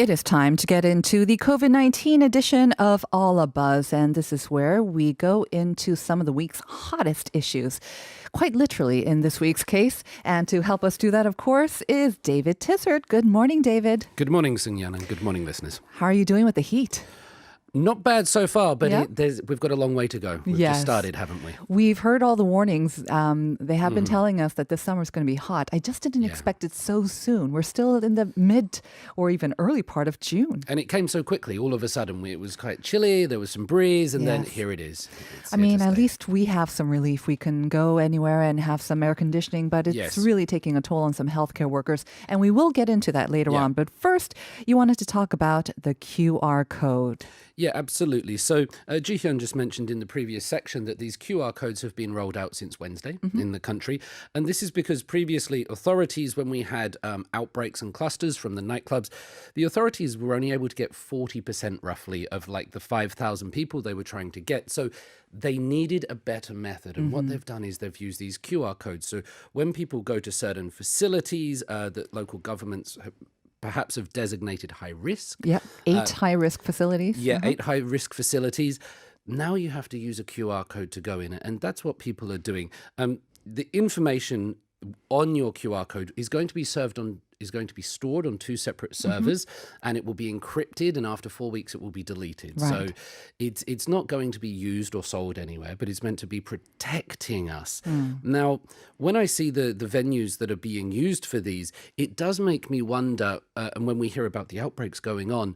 It is time to get into the COVID-19 edition of All Abuzz, and this is where we go into some of the week's hottest issues, quite literally in this week's case. And to help us do that, of course, is David Tizzard. Good morning, David. Good morning, Seung-Yeon, and good morning, listeners. How are you doing with the heat? Not bad so far, but Yeah. we've got a long way to go. We've Yes. just started, haven't we? We've heard all the warnings. They have been telling us that this summer is going to be hot. I just didn't expect it so soon. We're still in the mid or even early part of June. And it came so quickly. All of a sudden, it was quite chilly. There was some breeze, and then Yes. here it is. It's I here mean, to at stay. least we have some relief. We can go anywhere and have some air conditioning, but it's Yes. really taking a toll on some healthcare workers. And we will get into that later Yeah. on. But first, you wanted to talk about the QR code. Yeah, absolutely. So Ji-hyun just mentioned in the previous section that these QR codes have been rolled out since Wednesday in the country. And this is because previously authorities, when we had outbreaks and clusters from the nightclubs, the authorities were only able to get 40% roughly of like the 5,000 people they were trying to get. So they needed a better method. And what they've done is they've used these QR codes. So when people go to certain facilities that local governments perhaps have designated high risk. Yep, 8 high-risk facilities. Yeah, 8 high-risk facilities. Now you have to use a QR code to go in, and that's what people are doing. The information on your QR code is going to be stored on 2 separate servers, and it will be encrypted, and after 4 weeks it will be deleted. Right. So it's not going to be used or sold anywhere, but it's meant to be protecting us. Now, when I see the venues that are being used for these, it does make me wonder, and when we hear about the outbreaks going on,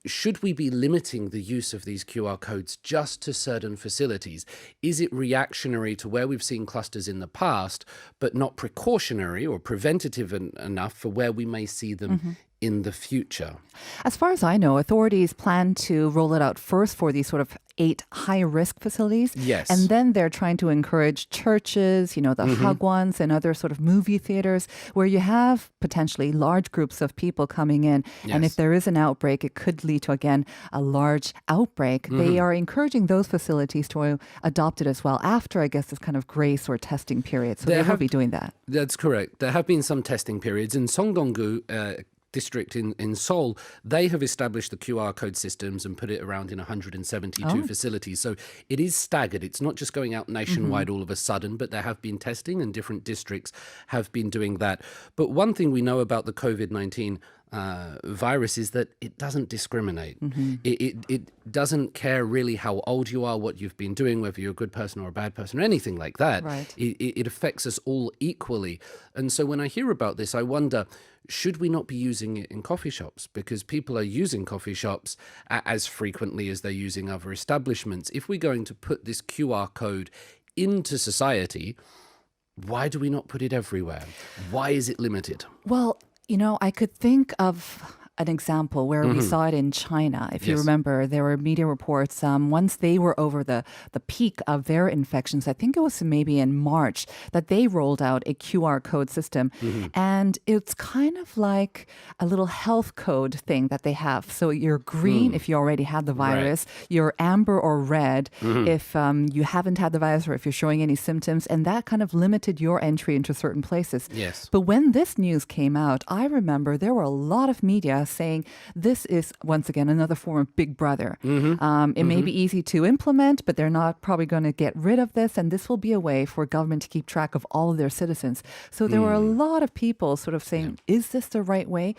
should we be limiting the use of these QR codes just to certain facilities? Is it reactionary to where we've seen clusters in the past, but not precautionary or preventative enough for where we may see them in the future? As far as I know, authorities plan to roll it out first for these sort of 8 high-risk facilities. Yes. And then they're trying to encourage churches, the hagwons and other sort of movie theaters where you have potentially large groups of people coming in. And if Yes. there is an outbreak, it could lead to, again, a large outbreak. They are encouraging those facilities to adopt it as well after, I guess, this kind of grace or testing period. So they will be doing that. That's correct. There have been some testing periods. In Songdong-gu district in Seoul, they have established the QR code systems and put it around in 172 facilities. So it is staggered. It's not just going out nationwide all of a sudden, but there have been testing and different districts have been doing that. But one thing we know about the COVID-19 virus is that it doesn't discriminate. It doesn't care really how old you are, what you've been doing, whether you're a good person or a bad person or anything like that. Right. It affects us all equally. And so when I hear about this, I wonder, should we not be using it in coffee shops? Because people are using coffee shops as frequently as they're using other establishments. If we're going to put this QR code into society, why do we not put it everywhere? Why is it limited? Well, I could think of an example where we saw it in China. If you Yes. remember, there were media reports once they were over the peak of their infections. I think it was maybe in March that they rolled out a QR code system. And it's kind of like a little health code thing that they have. So you're green if you already had the virus. You're amber or red if you haven't had the virus or if you're showing any symptoms. And that kind of limited your entry into certain places. Yes. But when this news came out, I remember there were a lot of media saying this is, once again, another form of Big Brother. It may be easy to implement, but they're not probably going to get rid of this. And this will be a way for government to keep track of all of their citizens. So there were a lot of people sort of saying, is this the right way?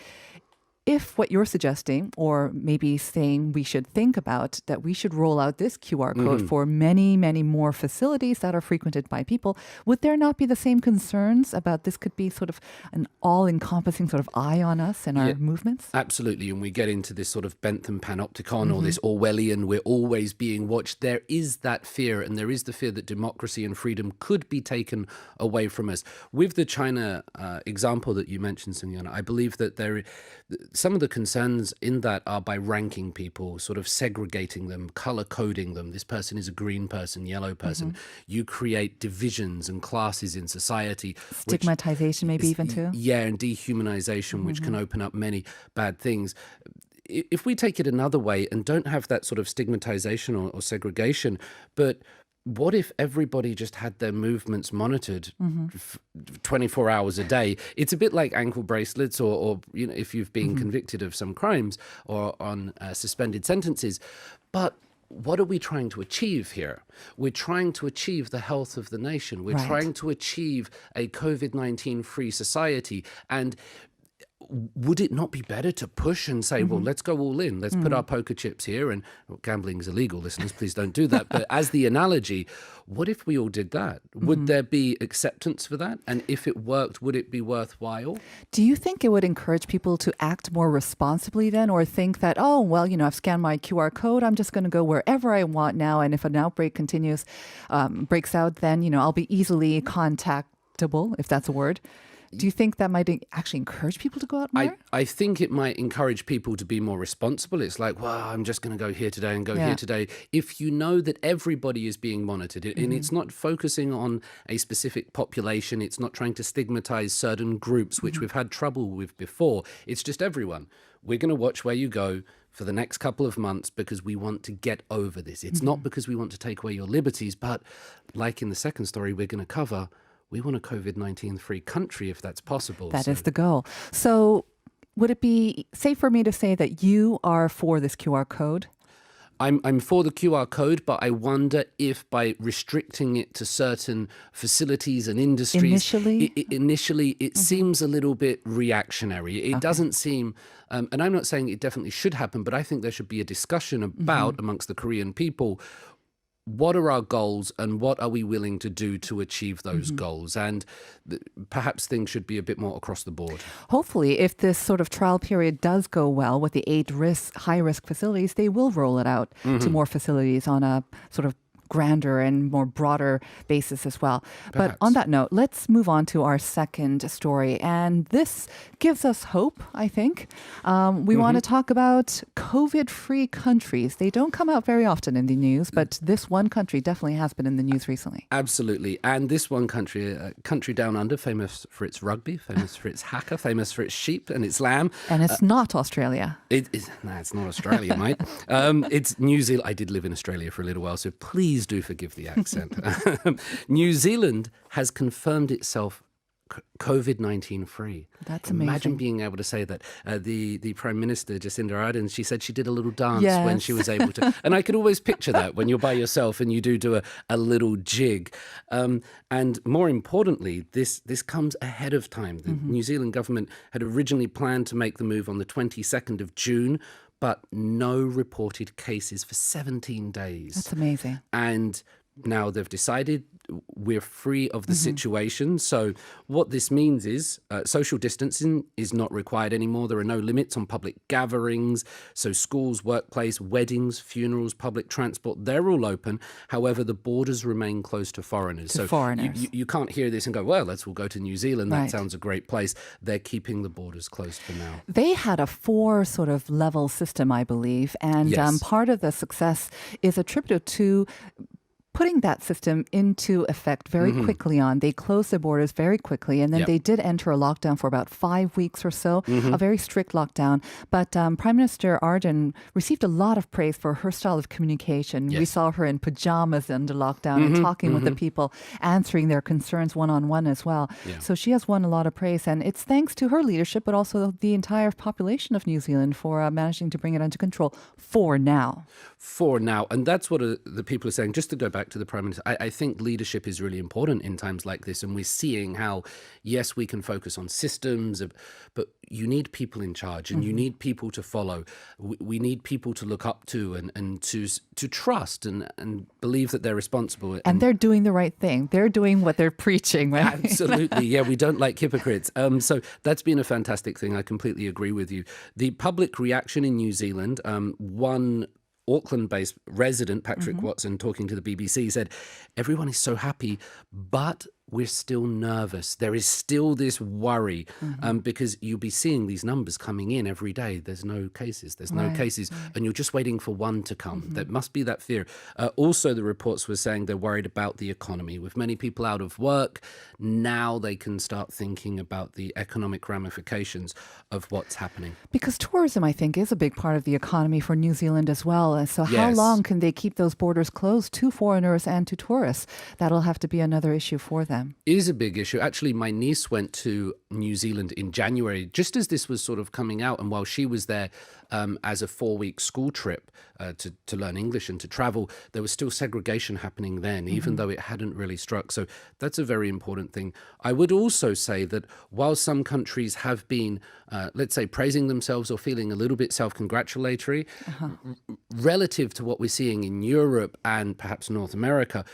If what you're suggesting, or maybe saying we should think about that we should roll out this QR code for many, many more facilities that are frequented by people, would there not be the same concerns about this could be sort of an all-encompassing sort of eye on us and our movements? Absolutely. And we get into this sort of Bentham panopticon or this Orwellian, we're always being watched. There is that fear, and there is the fear that democracy and freedom could be taken away from us. With the China example that you mentioned, Seung-Yeon, I believe that some of the concerns in that are by ranking people, sort of segregating them, color coding them. This person is a green person, yellow person. You create divisions and classes in society. Stigmatization maybe even too? Yeah, and dehumanization, which can open up many bad things. If we take it another way and don't have that sort of stigmatization or segregation, but what if everybody just had their movements monitored 24 hours a day? It's a bit like ankle bracelets or if you've been convicted of some crimes or on suspended sentences. But what are we trying to achieve here? We're trying to achieve the health of the nation. We're trying to achieve a COVID-19 free society. And would it not be better to push and say, well, let's go all in. Let's put our poker chips here. And gambling is illegal, listeners. Please don't do that. But as the analogy, what if we all did that? Would there be acceptance for that? And if it worked, would it be worthwhile? Do you think it would encourage people to act more responsibly then, or think that, oh, well, I've scanned my QR code. I'm just going to go wherever I want now. And if an outbreak breaks out, then, I'll be easily contactable, if that's a word. Do you think that might actually encourage people to go out more? I think it might encourage people to be more responsible. It's like, well, I'm just going to go here today and go here today. If you know that everybody is being monitored and it's not focusing on a specific population, it's not trying to stigmatize certain groups, which we've had trouble with before. It's just everyone. We're going to watch where you go for the next couple of months because we want to get over this. It's not because we want to take away your liberties, but like in the second story we're going to cover, we want a COVID-19 free country if that's possible. That is the goal. So would it be safe for me to say that you are for this QR code? I'm for the QR code, but I wonder if by restricting it to certain facilities and industries, initially it seems a little bit reactionary. It doesn't seem, and I'm not saying it definitely should happen, but I think there should be a discussion about amongst the Korean people, what are our goals and what are we willing to do to achieve those goals? And perhaps things should be a bit more across the board. Hopefully, if this sort of trial period does go well with the 8 high-risk facilities, they will roll it out to more facilities on a sort of grander and more broader basis as well. Perhaps. But on that note, let's move on to our second story. And this gives us hope, I think. We want to talk about COVID-free countries. They don't come out very often in the news, but this one country definitely has been in the news recently. Absolutely. And this one country, a country down under, famous for its rugby, famous for its haka, famous for its sheep and its lamb. And it's not Australia. It's not Australia, mate. It's New Zealand. I did live in Australia for a little while, so please do forgive the accent. New Zealand has confirmed itself COVID-19 free. That's amazing. Imagine being able to say that. The Prime Minister, Jacinda Ardern, she said she did a little dance when she was able to. And I could always picture that when you're by yourself and you do a little jig. And more importantly, this comes ahead of time. The New Zealand government had originally planned to make the move on the 22nd of June, but no reported cases for 17 days. That's amazing. And now they've decided we're free of the situation. So what this means is social distancing is not required anymore. There are no limits on public gatherings. So schools, workplace, weddings, funerals, public transport, they're all open. However, the borders remain closed to foreigners. You can't hear this and go, well, let's all go to New Zealand. That sounds a great place. They're keeping the borders closed for now. They had a 4 sort of level system, I believe. And part of the success is attributed to putting that system into effect very quickly on. They closed their borders very quickly, and then they did enter a lockdown for about 5 weeks or so, a very strict lockdown. But Prime Minister Ardern received a lot of praise for her style of communication. We saw her in pajamas under lockdown and talking with the people, answering their concerns one-on-one as well. So she has won a lot of praise, and it's thanks to her leadership, but also the entire population of New Zealand for managing to bring it under control for now. For now. And that's what the people are saying. Just to go back to the Prime Minister, I think leadership is really important in times like this. And we're seeing how, yes, we can focus on systems, but you need people in charge and you need people to follow. We need people to look up to and to trust and believe that they're responsible. And they're doing the right thing. They're doing what they're preaching, right? Absolutely. Yeah, we don't like hypocrites. So that's been a fantastic thing. I completely agree with you. The public reaction in New Zealand, one Auckland-based resident, Patrick Watson, talking to the BBC, said, everyone is so happy, but we're still nervous. There is still this worry because you'll be seeing these numbers coming in every day. There's no cases. And you're just waiting for one to come. There must be that fear. Also, the reports were saying they're worried about the economy. With many people out of work, now they can start thinking about the economic ramifications of what's happening. Because tourism, I think, is a big part of the economy for New Zealand as well. So how long can they keep those borders closed to foreigners and to tourists? That'll have to be another issue for them. Is a big issue. Actually, my niece went to New Zealand in January, just as this was sort of coming out. And while she was there as a 4-week school trip to learn English and to travel, there was still segregation happening then, even though it hadn't really struck. So that's a very important thing. I would also say that while some countries have been, let's say, praising themselves or feeling a little bit self-congratulatory, relative to what we're seeing in Europe and perhaps North America,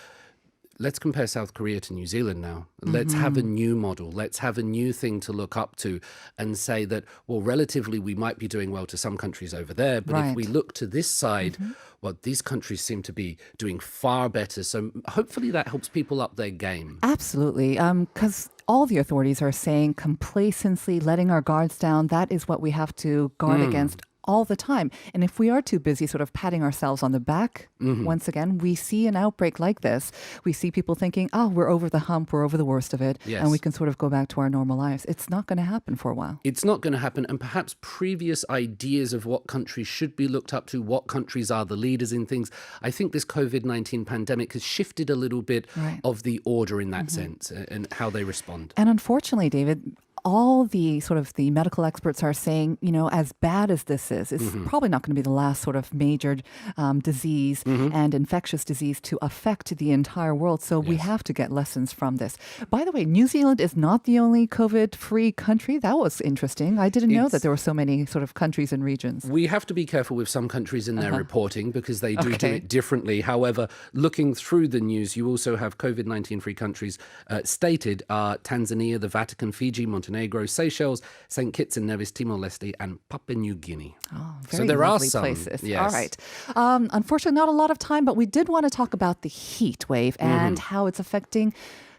let's compare South Korea to New Zealand now. Let's have a new model. Let's have a new thing to look up to and say that, well, relatively, we might be doing well to some countries over there. But if we look to this side, well, these countries seem to be doing far better. So hopefully that helps people up their game. Absolutely. Because all the authorities are saying complacency, letting our guards down, that is what we have to guard against all the time. And if we are too busy sort of patting ourselves on the back, once again, we see an outbreak like this. We see people thinking, oh, we're over the hump, we're over the worst of it, and we can sort of go back to our normal lives. It's not going to happen for a while. It's not going to happen. And perhaps previous ideas of what countries should be looked up to, what countries are the leaders in things, I think this COVID-19 pandemic has shifted a little bit of the order in that sense and how they respond. And unfortunately, David, all the sort of the medical experts are saying, you know, as bad as this is, it's probably not going to be the last sort of major disease and infectious disease to affect the entire world. So we have to get lessons from this. By the way, New Zealand is not the only COVID-free country. That was interesting. I didn't know that there were so many sort of countries and regions. We have to be careful with some countries in their reporting because they do it differently. However, looking through the news, you also have COVID-19 free countries stated are Tanzania, the Vatican, Fiji, Montenegro, Seychelles, St. Kitts and Nevis, Timor-Leste, and Papua New Guinea. Oh, very lovely places. Yes. All right. Unfortunately, not a lot of time, but we did want to talk about the heat wave and how it's affecting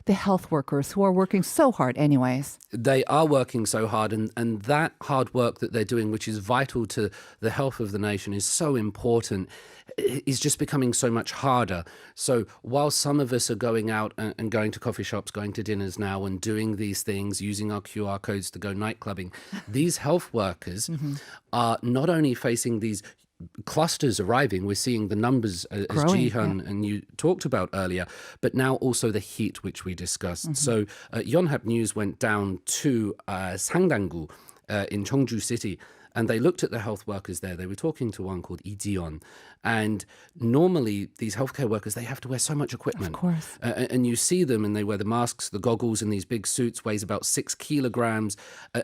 the health workers who are working so hard anyways. They are working so hard, and that hard work that they're doing, which is vital to the health of the nation, is so important, is just becoming so much harder. So while some of us are going out and going to coffee shops, going to dinners now and doing these things, using our QR codes to go night clubbing, these health workers are not only facing these clusters arriving, we're seeing the numbers as Ji-hyun and you talked about earlier, but now also the heat, which we discussed. So Yonhap News went down to Sangdang-gu in Cheongju City, and they looked at the health workers there. They were talking to one called Lee Ji-yeon. And normally these healthcare workers, they have to wear so much equipment. Of course. And you see them and they wear the masks, the goggles, and these big suits, weighs about 6 kilograms.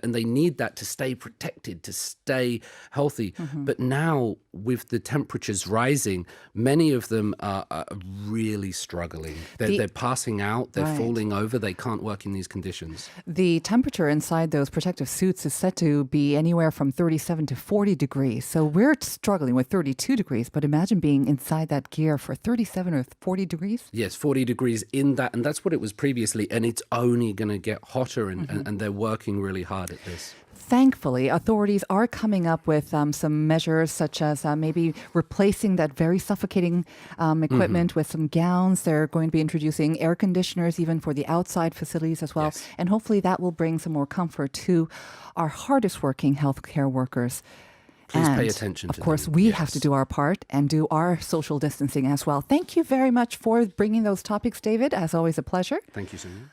And they need that to stay protected, to stay healthy. But now with the temperatures rising, many of them are really struggling. They're passing out, they're falling over, they can't work in these conditions. The temperature inside those protective suits is said to be anywhere from 37 to 40 degrees. So we're struggling with 32 degrees, but imagine being inside that gear for 37 or 40 degrees. Yes, 40 degrees in that, and that's what it was previously, and it's only going to get hotter, and they're working really hard at this. Thankfully, authorities are coming up with some measures such as maybe replacing that very suffocating equipment with some gowns. They're going to be introducing air conditioners even for the outside facilities as well. Yes. And hopefully that will bring some more comfort to our hardest working healthcare workers. Please and pay attention to them. Of course, we have to do our part and do our social distancing as well. Thank you very much for bringing those topics, David. As always, a pleasure. Thank you, Sonia.